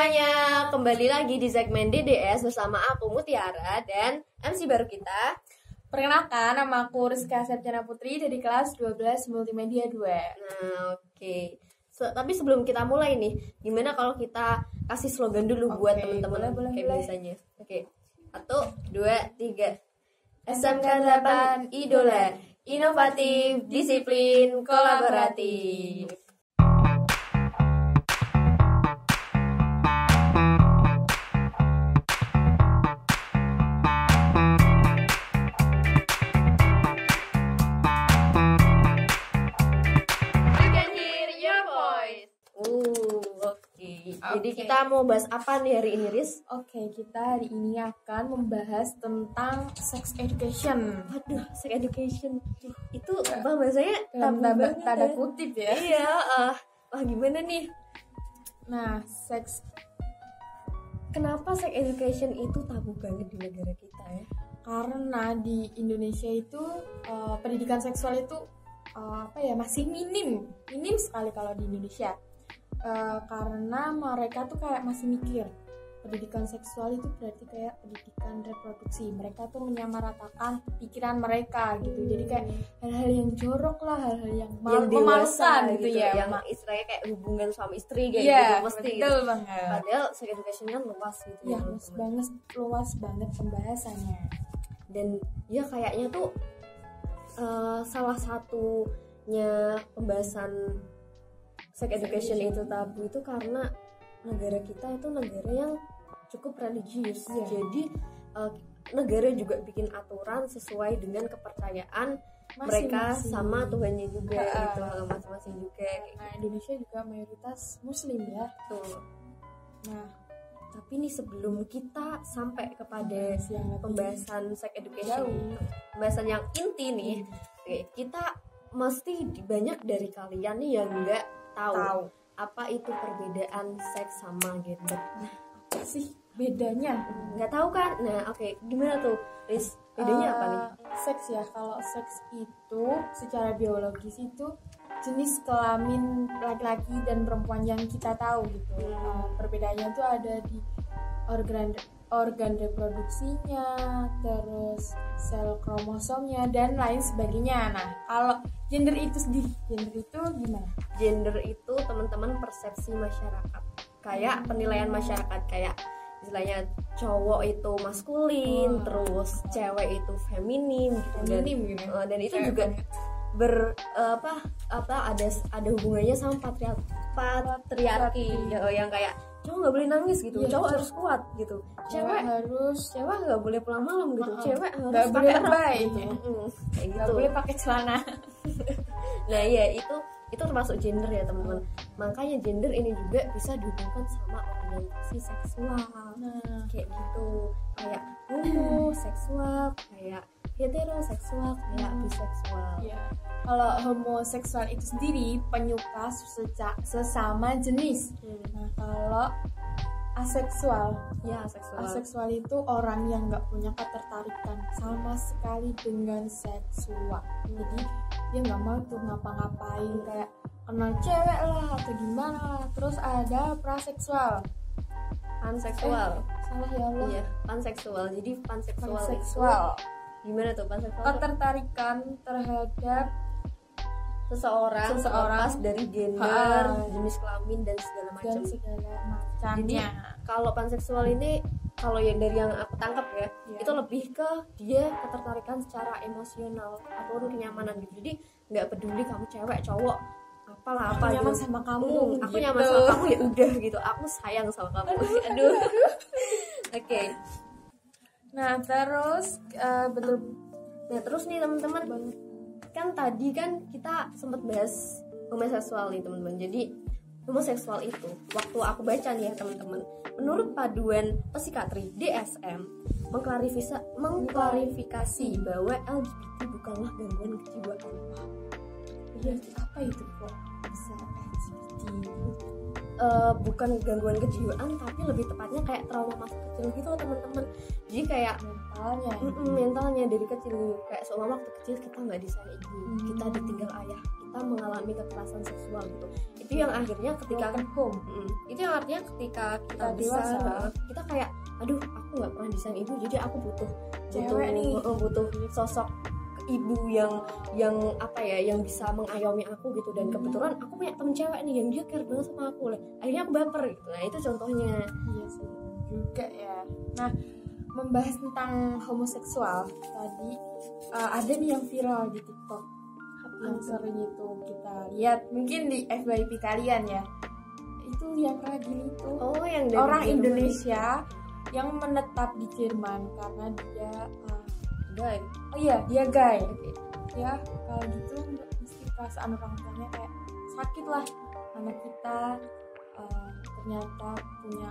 semuanya, kembali lagi di segmen DDS bersama aku Mutiara dan MC baru kita. Perkenalkan, nama aku Rizka Septiana Putri dari kelas 12 Multimedia 2. Nah, oke. Tapi sebelum kita mulai nih, gimana kalau kita kasih slogan dulu buat teman-teman kayak biasanya. Oke. 1, 2, 3. SMK 8 Idola, inovatif, disiplin, kolaboratif. Jadi kita mau bahas apa nih hari ini, Riz? Oke, kita hari ini akan membahas tentang sex education. Waduh, sex education itu apa bahasanya? Dalam tanda kutip ya. Iya, gimana nih? Nah, kenapa sex education itu tabu banget di negara kita ya? Karena di Indonesia itu pendidikan seksual itu masih minim sekali kalau di Indonesia. Karena mereka tuh kayak masih mikir pendidikan seksual itu berarti kayak pendidikan reproduksi. Mereka tuh menyamaratakan pikiran mereka gitu. Jadi kayak hal-hal yang jorok lah, hal-hal yang memalukan gitu ya. Yang istilahnya kayak hubungan suami istri kayak gitu mesti betul gitu. Banget. Padahal sex education kan luas gitu ya. Luas banget pembahasannya. Dan ya kayaknya tuh salah satunya pembahasan sex education itu tabu itu karena negara kita itu negara yang cukup religius. Jadi negara juga bikin aturan sesuai dengan kepercayaan mereka sama Tuhannya juga gitu, masing-masing juga. Nah, Indonesia juga mayoritas muslim ya. Tuh. Nah, tapi nih sebelum kita sampai kepada pembahasan sex education, pembahasan yang inti nih, kita mesti banyak dari kalian nih yang enggak tahu apa itu perbedaan seks sama gender. Nah, apa sih bedanya? Nggak tahu kan? Nah, oke. Gimana tuh, Riz? Bedanya apa nih? Seks ya, kalau seks itu secara biologis itu jenis kelamin laki-laki dan perempuan yang kita tahu gitu. Perbedaannya tuh ada di organ reproduksinya, terus sel kromosomnya dan lain sebagainya. Nah, kalau gender itu sendiri, gender itu gimana? Gender itu teman-teman persepsi masyarakat, kayak penilaian masyarakat, kayak istilahnya cowok itu maskulin, terus cewek itu feminin gitu. Dan itu juga ada hubungannya sama patriarki yang kayak cowok nggak boleh nangis gitu, cowok harus kuat gitu, cewek nggak boleh pulang malam gitu, cewek harus pakai lebay gitu. Kayak gitu. Nggak boleh pakai celana. Nah ya itu termasuk gender ya teman-teman. Makanya gender ini juga bisa dihubungkan sama orientasi seksual. Nah kayak gitu, kayak homoseksual, kayak heteroseksual, kayak biseksual. Kalau homoseksual itu sendiri penyuka sesama jenis. Nah, kalau aseksual itu orang yang nggak punya ketertarikan sama sekali dengan seksual. Jadi dia nggak mau tuh ngapa-ngapain kayak kenal cewek lah atau gimana lah. Terus ada praseksual, panseksual. Salah ya Allah. Iya, panseksual. Jadi panseksual itu gimana tuh panseksual? Ketertarikan terhadap seseorang lepas dari gender, jenis kelamin dan segala macam. Jadi kalau panseksual ini, kalau yang dari yang aku tangkap ya, itu lebih ke dia ketertarikan secara emosional ataupun kenyamanan gitu. Jadi nggak peduli kamu cewek cowok apalah apa nyaman gitu. Sama kamu, aku nyaman sama kamu ya udah gitu. Aku sayang sama kamu. Aduh. Oke. Nah terus Nah terus nih teman-teman, kan tadi kan kita sempat bahas homoseksual nih teman-teman. Jadi homoseksual itu waktu aku baca nih ya teman-teman, menurut Paduan Psikatri DSM mengklarifikasi bahwa LGBT bukanlah gangguan kejiwaan. Berarti apa itu kok bisa LGBT? bukan gangguan kejiwaan tapi lebih tepatnya kayak trauma masa kecil gitu loh teman-teman. Jadi kayak mentalnya dari kecil, kayak seolah waktu kecil kita nggak disayang ibu, kita ditinggal ayah, kita mengalami kekerasan seksual gitu. Itu yang akhirnya ketika itu yang artinya ketika kita besar kita kayak aduh aku nggak pernah disayang ibu, jadi aku butuh butuh sosok ibu yang apa ya, yang bisa mengayomi aku gitu. Dan kebetulan aku punya temen cewek nih yang dia care banget sama aku, akhirnya aku baper gitu. Nah itu contohnya. Iya sih juga ya. Nah, membahas tentang homoseksual tadi, ada nih yang viral di TikTok yang sering itu kita lihat, mungkin di FYP kalian ya, itu yang ragil itu yang dari orang Jerman. Indonesia yang menetap di Jerman karena dia gay. Oh iya, dia gay. Ya, kalau gitu mesti perasaan orang tuanya kayak sakit lah, anak kita ternyata punya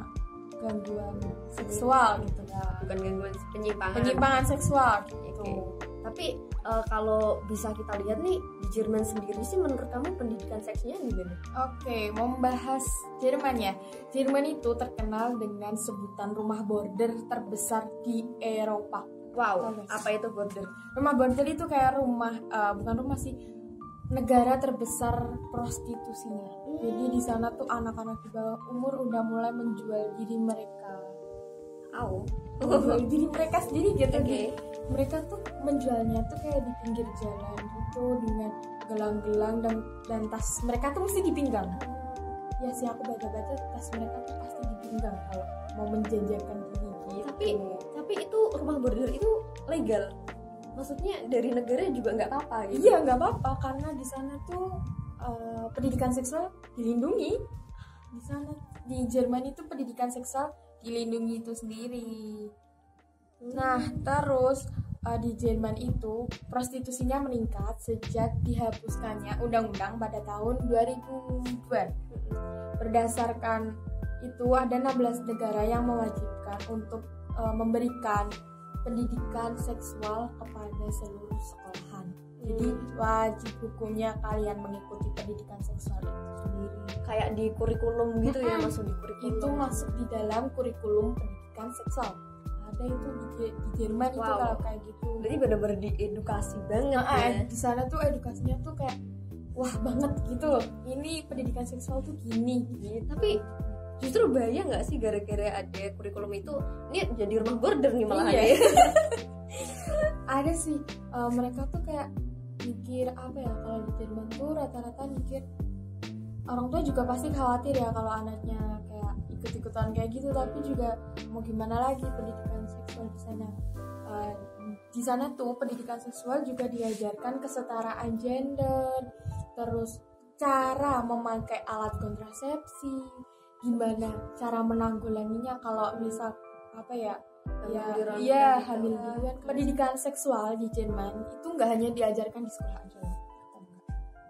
gangguan seksual gitu kan. Bukan gangguan, penyimpangan seksual gitu. Tapi kalau bisa kita lihat nih di Jerman sendiri sih, menurut kamu pendidikan seksnya gimana? Oke, mau membahas Jerman ya. Jerman itu terkenal dengan sebutan rumah border terbesar di Eropa. Wow, apa itu border? Rumah border itu kayak rumah, bukan rumah sih, negara terbesar prostitusinya. Jadi di sana tuh anak-anak di bawah umur udah mulai menjual diri mereka. Menjual diri mereka sendiri gitu. Mereka tuh menjualnya tuh kayak di pinggir jalan gitu dengan gelang-gelang dan tas mereka tuh mesti dipinggang. Ya sih, aku baca-baca tas mereka tuh pasti dipinggang kalau mau menjajakan diri gitu. Tapi itu rumah border itu legal? Maksudnya dari negara juga nggak apa-apa gitu? Iya, nggak apa-apa karena di sana tuh pendidikan seksual dilindungi. Di sana di Jerman itu pendidikan seksual dilindungi itu sendiri. Nah, terus di Jerman itu prostitusinya meningkat sejak dihapuskannya undang-undang pada tahun 2002. Berdasarkan itu ada 16 negara yang mewajibkan untuk memberikan pendidikan seksual kepada seluruh sekolahan. Jadi wajib hukumnya kalian mengikuti pendidikan seksual itu sendiri. Kayak di kurikulum gitu ya, masuk di kurikulum. Itu masuk di dalam kurikulum pendidikan seksual. Ada itu di Jerman itu kalau kayak gitu. Jadi benar-benar diedukasi banget ya. Di sana tuh edukasinya tuh kayak wah banget gitu loh. Ini pendidikan seksual tuh gini. Tapi justru bahaya nggak sih gara-gara ada kurikulum itu, ini jadi rumah border nih malah. Iya. Ada sih, mereka tuh kayak mikir apa ya, kalau di Jerman tuh rata-rata mikir, orang tua juga pasti khawatir ya kalau anaknya kayak ikut-ikutan kayak gitu, tapi juga mau gimana lagi, pendidikan seksual di sana. Di sana tuh pendidikan seksual juga diajarkan kesetaraan gender, terus cara memakai alat kontrasepsi, gimana cara menanggulanginya kalau misal apa ya, hamil duluan. Pendidikan seksual di Jerman itu nggak hanya diajarkan di sekolah aja.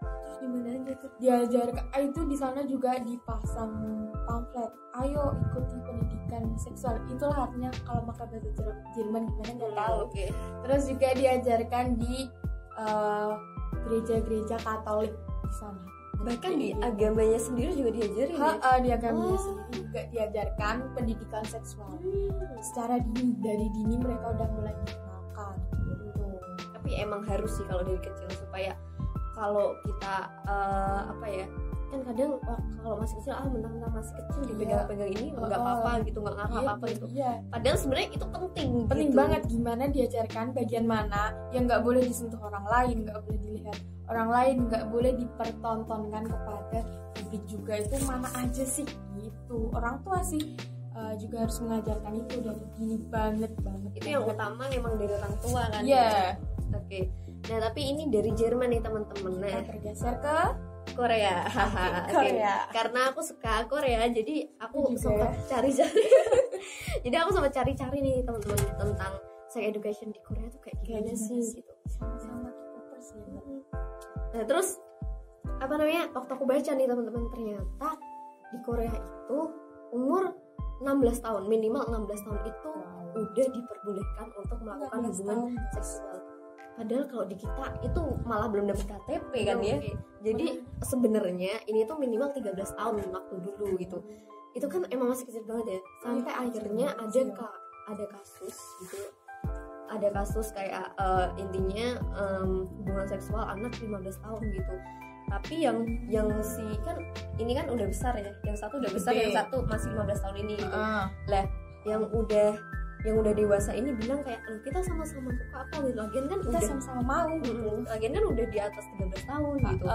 Terus di mana aja tuh? Diajarkan itu di sana juga dipasang pamflet. Ayo ikuti pendidikan seksual. Itulah artinya kalau pakai bahasa Jerman gimana nggak tahu. Terus juga diajarkan di gereja-gereja Katolik di sana. Bahkan di agamanya sendiri juga diajarin di agamanya sendiri juga diajarkan pendidikan seksual secara dini. Dari dini mereka udah mulai dikenalkan gitu. Tapi emang harus sih kalau dari kecil, supaya kalau kita kan kadang kalau masih kecil mentang-mentang masih kecil dipegang-pegang ini nggak apa-apa gitu, nggak ngaruh apa-apa gitu. Padahal sebenarnya itu penting gitu. Banget gimana diajarkan bagian mana yang nggak boleh disentuh orang lain, nggak boleh dilihat orang lain, nggak boleh dipertontonkan kepada publik juga. Itu mana aja sih gitu. Orang tua sih juga harus mengajarkan itu dari dini banget. Itu yang utama emang dari orang tua kan. Oke. Nah tapi ini dari Jerman nih teman-teman. Nah kita bergeser ke Korea. Korea. Karena aku suka Korea, jadi aku sempat cari-cari. Jadi aku sempat cari-cari nih teman-teman tentang sex education di Korea tuh kayak gimana sih gitu. Sama K-popers ya. Nah terus waktu aku baca nih teman-teman, ternyata di Korea itu umur 16 tahun, minimal 16 tahun itu udah diperbolehkan untuk melakukan hubungan seksual. padahal kalau di kita itu malah belum dapat KTP kan ya. Oke. Jadi sebenarnya ini tuh minimal 13 tahun waktu dulu gitu. Itu kan emang masih kecil banget ya. Sampai akhirnya ada kasus gitu. Ada kasus kayak intinya hubungan seksual anak 15 tahun gitu. Tapi yang si kan ini kan udah besar ya. Yang satu udah besar, yang satu masih 15 tahun ini gitu. Lah, yang udah dewasa ini bilang kayak kita sama-sama suka apa gitu. Lagian kan kita udah sama-sama mau gitu. Lagian kan udah di atas 13 tahun gitu.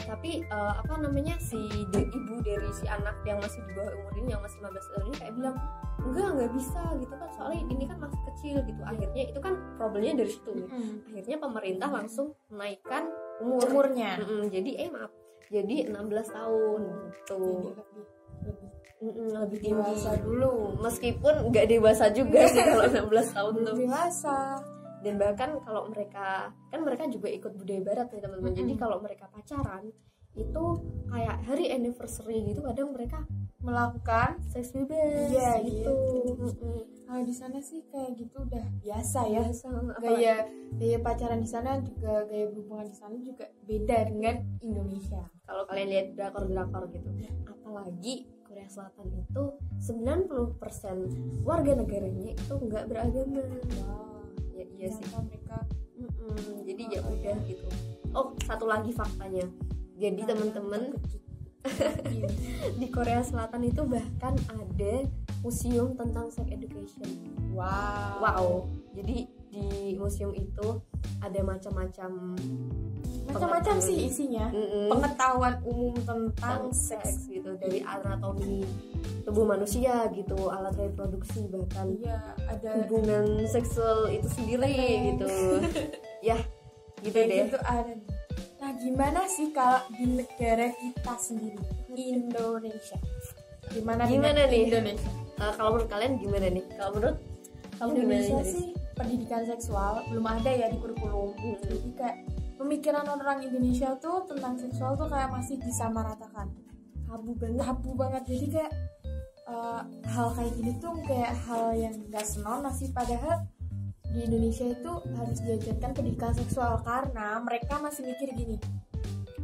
Tapi apa namanya si ibu dari si anak yang masih di bawah umur ini, yang masih 15 tahun ini kayak bilang nggak bisa gitu kan, soalnya ini kan masih kecil gitu. Akhirnya itu kan problemnya dari situ. Akhirnya pemerintah langsung menaikkan umurnya. Jadi maaf, jadi 16 tahun gitu. Lebih dewasa dulu, meskipun nggak dewasa juga sih kalau 16 tahun tuh dewasa. Dan bahkan kalau mereka juga ikut budaya barat nih teman-teman. Jadi kalau mereka pacaran itu kayak hari anniversary gitu, kadang mereka melakukan seks bebas gitu. Nah, di sana sih kayak gitu udah biasa ya. Gaya pacaran di sana juga, gaya berhubungan di sana juga beda dengan Indonesia. Kalau kalian lihat drakor gitu, apalagi Korea Selatan itu 90% warga negaranya itu nggak beragama. Ya iya sih mereka. Jadi ya udah gitu. Oh, satu lagi faktanya. Jadi teman-teman di Korea Selatan itu bahkan ada museum tentang sex education. Wow. Jadi di museum itu ada macam-macam sih isinya. Pengetahuan umum tentang seks gitu, dari anatomi tubuh manusia gitu, alat reproduksi, bahkan ada hubungan seksual itu sendiri gitu. Ya, gitu deh. Gitu ada. Nah, gimana sih kalau di negara kita sendiri, Indonesia? Gimana nih Indonesia? Kalau menurut kalian gimana nih? Kalau menurut kamu Indonesia gimana sih pendidikan seksual belum ada ya di kurikulum. Jadi kayak pemikiran orang Indonesia tuh tentang seksual tuh kayak masih disamaratakan, tabu banget. Jadi kayak hal kayak gini tuh kayak hal yang nggak senonoh sih, padahal di Indonesia itu harus diajarkan pendidikan seksual karena mereka masih mikir gini,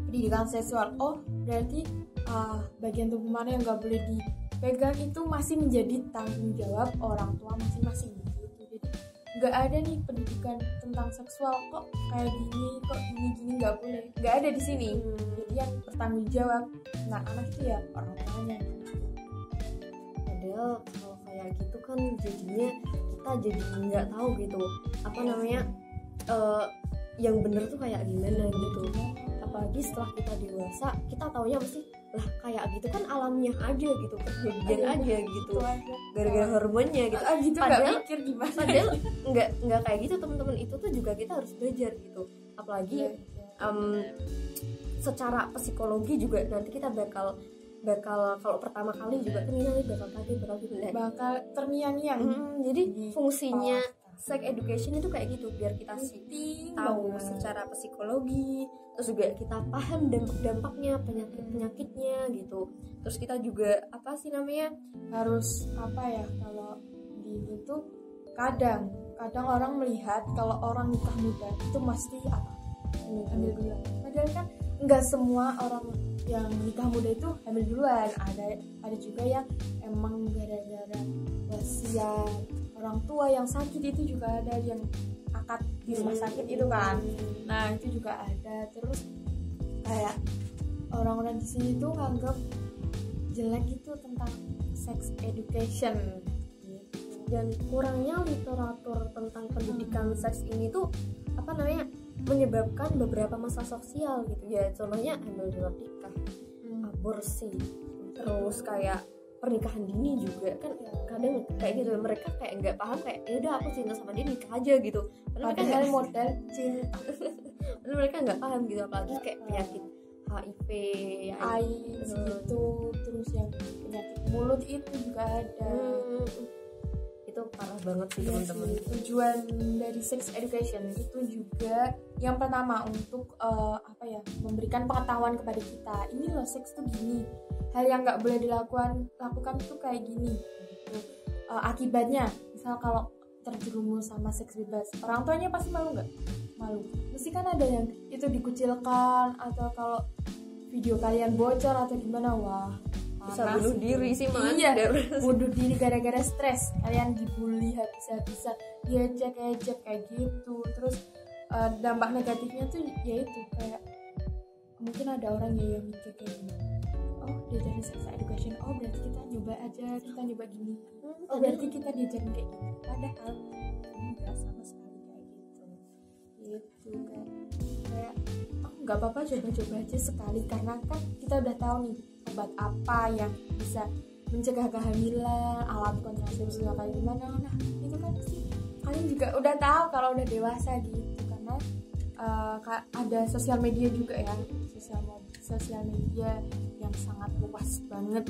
pendidikan seksual berarti bagian tubuh mana yang nggak boleh dipegang itu masih menjadi tanggung jawab orang tua masing-masing gitu. Jadi nggak ada nih pendidikan tentang seksual, kok kayak gini, kok gini nggak boleh, nggak ada di sini. Jadi yang bertanggung jawab anak itu ya orang tuanya. Padahal kalau kayak gitu kan jadinya kita jadi nggak tahu gitu apa namanya yang bener tuh kayak gimana gitu. Apalagi setelah kita dewasa, kita taunya mesti lah kayak gitu kan alamiah aja gitu, kejadian aja gitu, gara-gara hormonnya gitu. Padahal mikir gimana? Padahal nggak kayak gitu teman-teman. Itu tuh juga kita harus belajar gitu. Apalagi secara psikologi juga nanti kita bakal kalau pertama kali juga kan ini bakal kaget, bakal terngiang-ngiang. Jadi fungsinya sex education itu kayak gitu, biar kita tahu secara psikologi, terus juga kita paham dampak-dampaknya, penyakitnya gitu. Terus kita juga harus kalau di itu kadang orang melihat kalau orang nikah muda itu mesti hamil duluan. Padahal kan nggak semua orang yang nikah muda itu hamil duluan. Ada juga yang emang gara-gara wasiat orang tua yang sakit, itu juga ada yang akad di rumah sakit itu kan. Nah, itu juga ada. Terus kayak orang-orang di sini tuh nganggap jelek itu tentang sex education gitu. Dan kurangnya literatur tentang pendidikan seks ini tuh menyebabkan beberapa masalah sosial gitu ya. Contohnya hamil di luar nikah, aborsi, terus kayak pernikahan dini juga kan kadang kayak gitu. Mereka kayak nggak paham, kayak ya udah aku cinta sama dia, nikah aja gitu. Padahal modal cinta. Padahal mereka nggak paham gitu. Apalagi kayak penyakit HIV, AIDS gitu, terus yang penyakit mulut itu juga ada. Itu parah banget sih teman-teman. Tujuan dari sex education itu juga yang pertama untuk memberikan pengetahuan kepada kita. Ini loh seks tuh gini, hal yang nggak boleh lakukan itu kayak gini gitu. Akibatnya misal kalau terjerumus sama seks bebas, orang tuanya pasti malu nggak? Malu. Mesti kan ada yang itu dikucilkan, atau kalau video kalian bocor atau gimana, wah bisa panas bunuh itu. diri sih malah. Iya, bunuh diri gara-gara stres. Kalian dibully habis-habisan, diejek-ejek kayak gitu. Terus dampak negatifnya tuh yaitu kayak mungkin ada orang yang mikir kayak gini, oh diajarin sex education, oh berarti kita nyoba aja, kita nyoba gini, oh berarti kita diajarin kayak gini, padahal enggak sama sekali kayak gitu kayak oh nggak apa-apa, coba-coba aja sekali, karena kan kita udah tahu nih obat apa yang bisa mencegah kehamilan, alat kontrasepsi kayak gimana. Nah itu kan pasti kalian juga udah tahu kalau udah dewasa gitu, karena ada sosial media juga ya, sosial media yang sangat luas banget.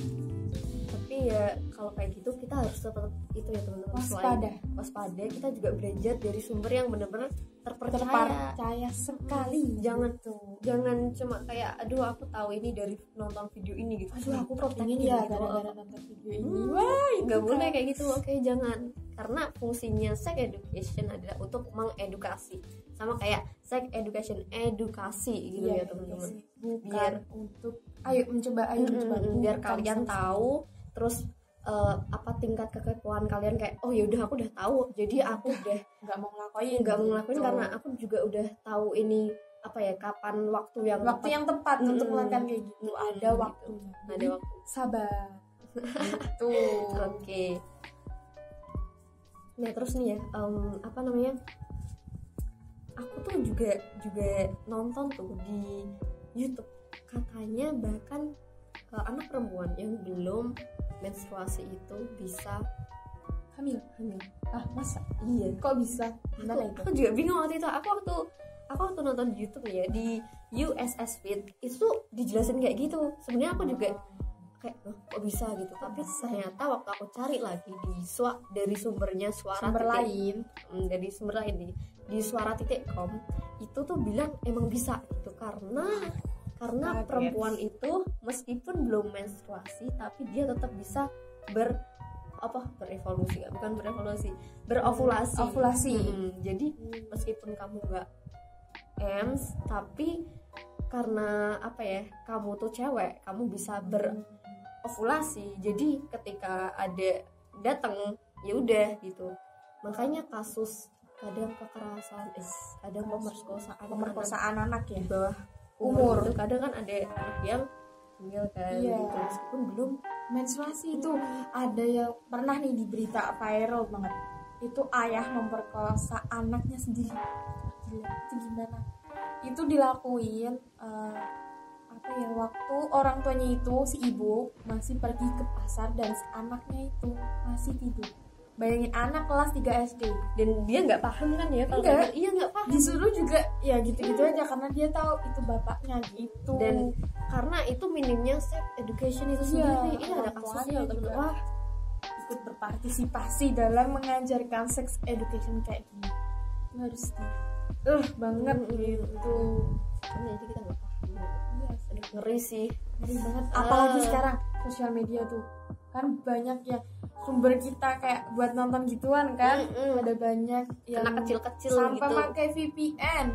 Tapi ya kalau kayak gitu kita harus tetap itu ya teman-teman, waspada. Kita juga belajar dari sumber yang benar-benar terpercaya sekali. Jangan cuma kayak aduh aku tahu ini dari nonton video ini gitu. Aduh aku protein ya gara-gara nonton video ini. Nggak boleh kayak gitu. Oke, jangan. Karena fungsinya sex education adalah untuk mengedukasi. Sama kayak sex education edukasi gitu ya teman-teman. Bukan untuk ayo mencoba biar kalian tahu, terus apa tingkat kekepoan kalian kayak oh ya udah aku udah tahu, jadi aku udah nggak mau ngelakuin karena aku juga udah tahu ini apa ya, kapan waktu yang tepat untuk melakukan kayak gitu. Ada waktunya. Ada waktu. Sabar. Gitu. Oke. Nah terus nih ya, apa namanya? Aku tuh juga nonton tuh di YouTube, katanya bahkan anak perempuan yang belum menstruasi itu bisa hamil. Ah masa? Iya. Kok bisa? Gimana itu? Aku juga bingung waktu itu. Aku waktu nonton di YouTube ya, di USS Fit itu dijelasin kayak gitu. Sebenarnya aku juga kayak kok bisa gitu. Tapi ternyata waktu aku cari lagi dari sumbernya sumber lain di suara.com itu tuh bilang emang bisa gitu, karena perempuan itu meskipun belum menstruasi tapi dia tetap bisa berovulasi. Jadi meskipun kamu nggak EMS, tapi karena apa ya, kamu tuh cewek, kamu bisa berovulasi. Jadi ketika ada datang ya udah gitu. Makanya kasus kadang kekerasan, kadang pemerkosaan anak ya di bawah umur itu kadang kan ada anak yang hamil kan, gitu, meskipun belum menstruasi. Itu ada yang pernah nih di berita viral banget, itu ayah memperkosa anaknya sendiri. Gila, itu gimana? Itu dilakuin waktu orang tuanya itu si ibu masih pergi ke pasar dan si anaknya itu masih tidur. Bayangin, anak kelas 3 SD dan dia nggak paham kan ya, kalau nggak paham, disuruh juga ya gitu-gitu aja karena dia tahu itu bapaknya gitu. Dan karena itu minimnya sex education itu sendiri, ada kasusnya juga wah ikut berpartisipasi dalam mengajarkan sex education kayak gini. Itu harus banget gitu. Jadi kita nggak paham. Ngeri sih, ngeri banget. Apalagi sekarang sosial media tuh kan banyak ya sumber kita kayak buat nonton gituan kan. Ada banyak yang anak kecil-kecil sampai gitu pakai VPN,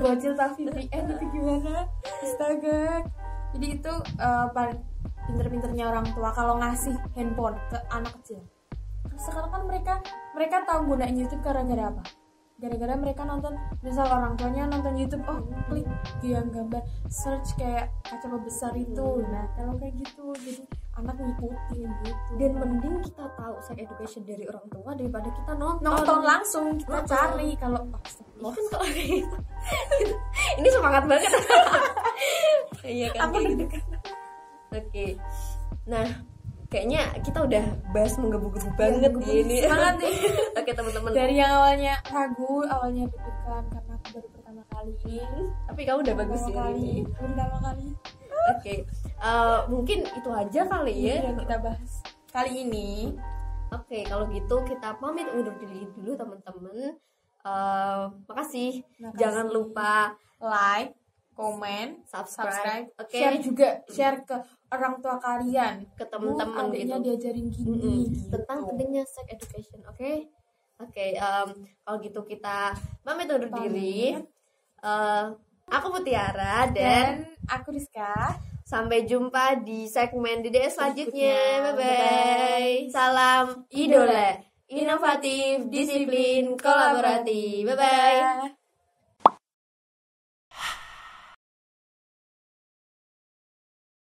bocil tak VPN itu gimana, astaga. Jadi itu pinter-pinternya orang tua kalau ngasih handphone ke anak kecil. Sekarang kan mereka tahu gunain YouTube gara-gara apa? Gara-gara mereka nonton, misal orang tuanya nonton YouTube, klik dia gambar, search kayak kaca besar itu. Nah kalau kayak gitu jadi anak ngikutin gitu. Dan mending kita tahu sex education dari orang tua daripada kita nonton langsung, kita cari. Kalau ini semangat banget. Iya kan, aku deg-degan. Oke. Nah kayaknya kita udah bahas menggebu-gebu banget ini. Semangat nih. Oke teman-teman. Dari yang awalnya ragu, awalnya deg-degan karena aku baru pertama kali. Tapi kamu udah bagus sih ini. Pertama kali. Oke. Mungkin itu aja kali ya yang kita bahas kali ini. Oke, kalau gitu kita pamit undur diri dulu teman-teman. Makasih. Jangan lupa like, komen, subscribe. Oke. Share juga, share ke orang tua kalian, ke teman-teman adiknya gitu. Diajarin gini gitu. Tentang pentingnya sex education. Oke. Oke, kalau gitu kita pamit undur diri. Aku Mutiara dan aku Rizka. Sampai jumpa di segmen DDS selanjutnya. Bye bye. Bye-bye. Salam idola, inovatif, disiplin, kolaboratif. Bye bye.